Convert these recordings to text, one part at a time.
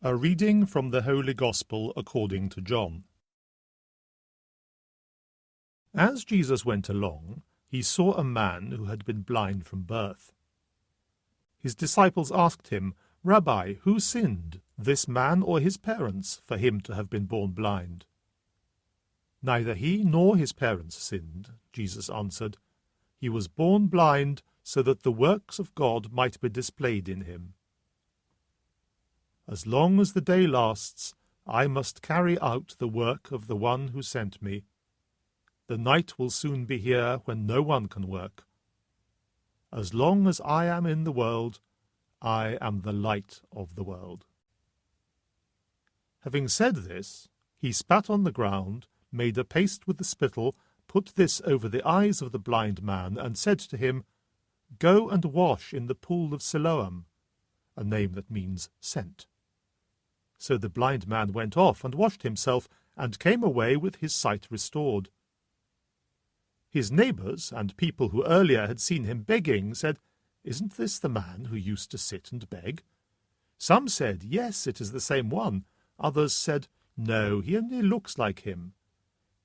A reading from the Holy Gospel according to John. As Jesus went along, he saw a man who had been blind from birth. His disciples asked him, "Rabbi, who sinned, this man or his parents, for him to have been born blind?" "Neither he nor his parents sinned," Jesus answered. "He was born blind so that the works of God might be displayed in him. As long as the day lasts, I must carry out the work of the one who sent me. The night will soon be here when no one can work. As long as I am in the world, I am the light of the world." Having said this, he spat on the ground, made a paste with the spittle, put this over the eyes of the blind man, and said to him, "Go and wash in the pool of Siloam," a name that means sent. So the blind man went off and washed himself, and came away with his sight restored. His neighbors, and people who earlier had seen him begging, said, "Isn't this the man who used to sit and beg?" Some said, "Yes, it is the same one." Others said, "No, he only looks like him."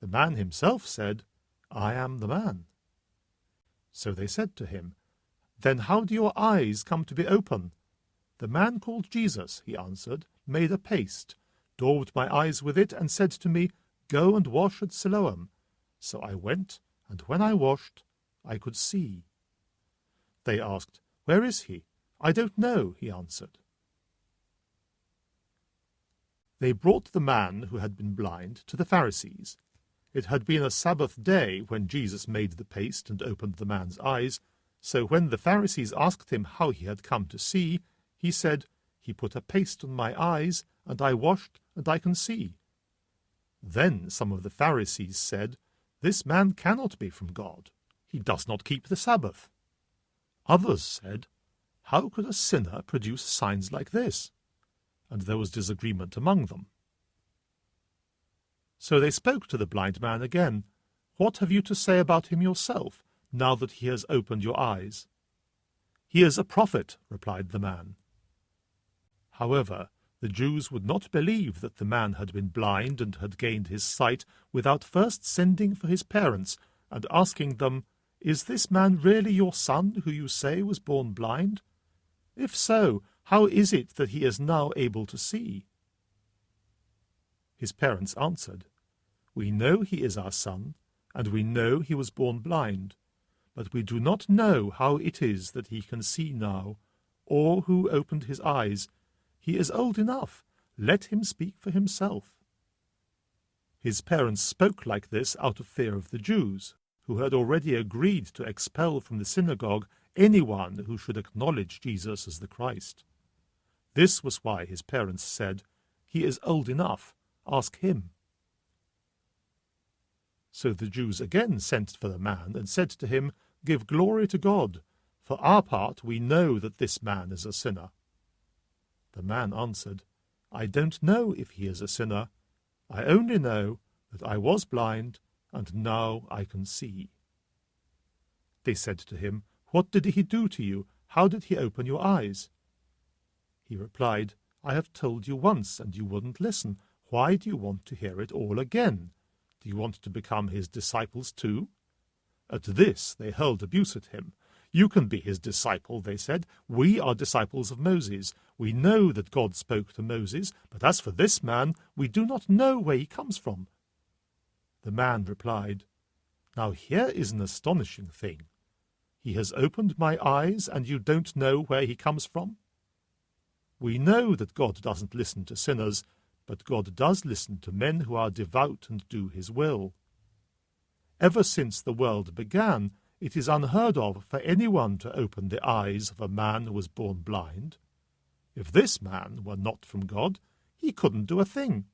The man himself said, "I am the man." So they said to him, "Then how do your eyes come to be open?" "The man called Jesus," he answered, "made a paste, daubed my eyes with it, and said to me, 'Go and wash at Siloam.' So I went, and when I washed, I could see." They asked, "Where is he?" "I don't know," he answered. They brought the man who had been blind to the Pharisees. It had been a Sabbath day when Jesus made the paste and opened the man's eyes, so when the Pharisees asked him how he had come to see, he said, "He put a paste on my eyes, and I washed, and I can see." Then some of the Pharisees said, "This man cannot be from God. He does not keep the Sabbath." Others said, "How could a sinner produce signs like this?" And there was disagreement among them. So they spoke to the blind man again. "What have you to say about him yourself, now that he has opened your eyes?" "He is a prophet," replied the man. However, the Jews would not believe that the man had been blind and had gained his sight without first sending for his parents and asking them, "Is this man really your son who you say was born blind? If so, how is it that he is now able to see?" His parents answered, "We know he is our son, and we know he was born blind, but we do not know how it is that he can see now, or who opened his eyes. He is old enough. Let him speak for himself." His parents spoke like this out of fear of the Jews, who had already agreed to expel from the synagogue anyone who should acknowledge Jesus as the Christ. This was why his parents said, "He is old enough. Ask him." So the Jews again sent for the man and said to him, "Give glory to God. For our part, we know that this man is a sinner." The man answered, "I don't know if he is a sinner. I only know that I was blind, and now I can see." They said to him, "What did he do to you? How did he open your eyes?" He replied, "I have told you once, and you wouldn't listen. Why do you want to hear it all again? Do you want to become his disciples too?" At this they hurled abuse at him. "You can be his disciple," they said. "We are disciples of Moses. We know that God spoke to Moses, but as for this man, we do not know where he comes from." The man replied, "Now here is an astonishing thing. He has opened my eyes, and you don't know where he comes from? We know that God doesn't listen to sinners, but God does listen to men who are devout and do his will. Ever since the world began, it is unheard of for anyone to open the eyes of a man who was born blind. If this man were not from God, he couldn't do a thing."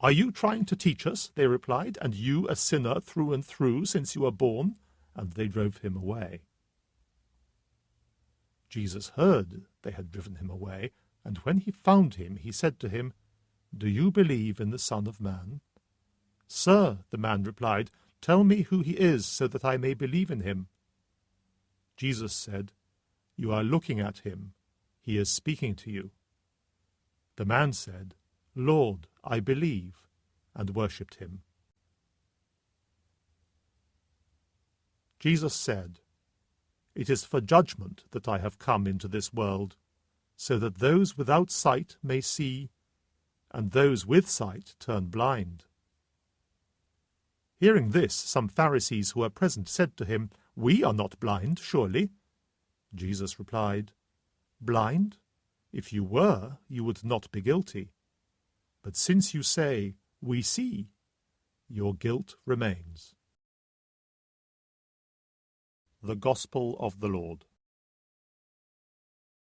"Are you trying to teach us?" they replied, "and you a sinner through and through since you were born?" And they drove him away. Jesus heard they had driven him away, and when he found him, he said to him, "Do you believe in the Son of Man?" "Sir," the man replied, "tell me who he is, so that I may believe in him." Jesus said, "You are looking at him. He is speaking to you." The man said, Lord, I believe, and worshipped him. Jesus said, It is for judgment that I have come into this world, so that those without sight may see, and those with sight turn blind. Hearing this, some Pharisees who were present said to him, We are not blind, surely? Jesus replied, Blind? If you were, you would not be guilty. But since you say, We see, your guilt remains. The Gospel of the Lord.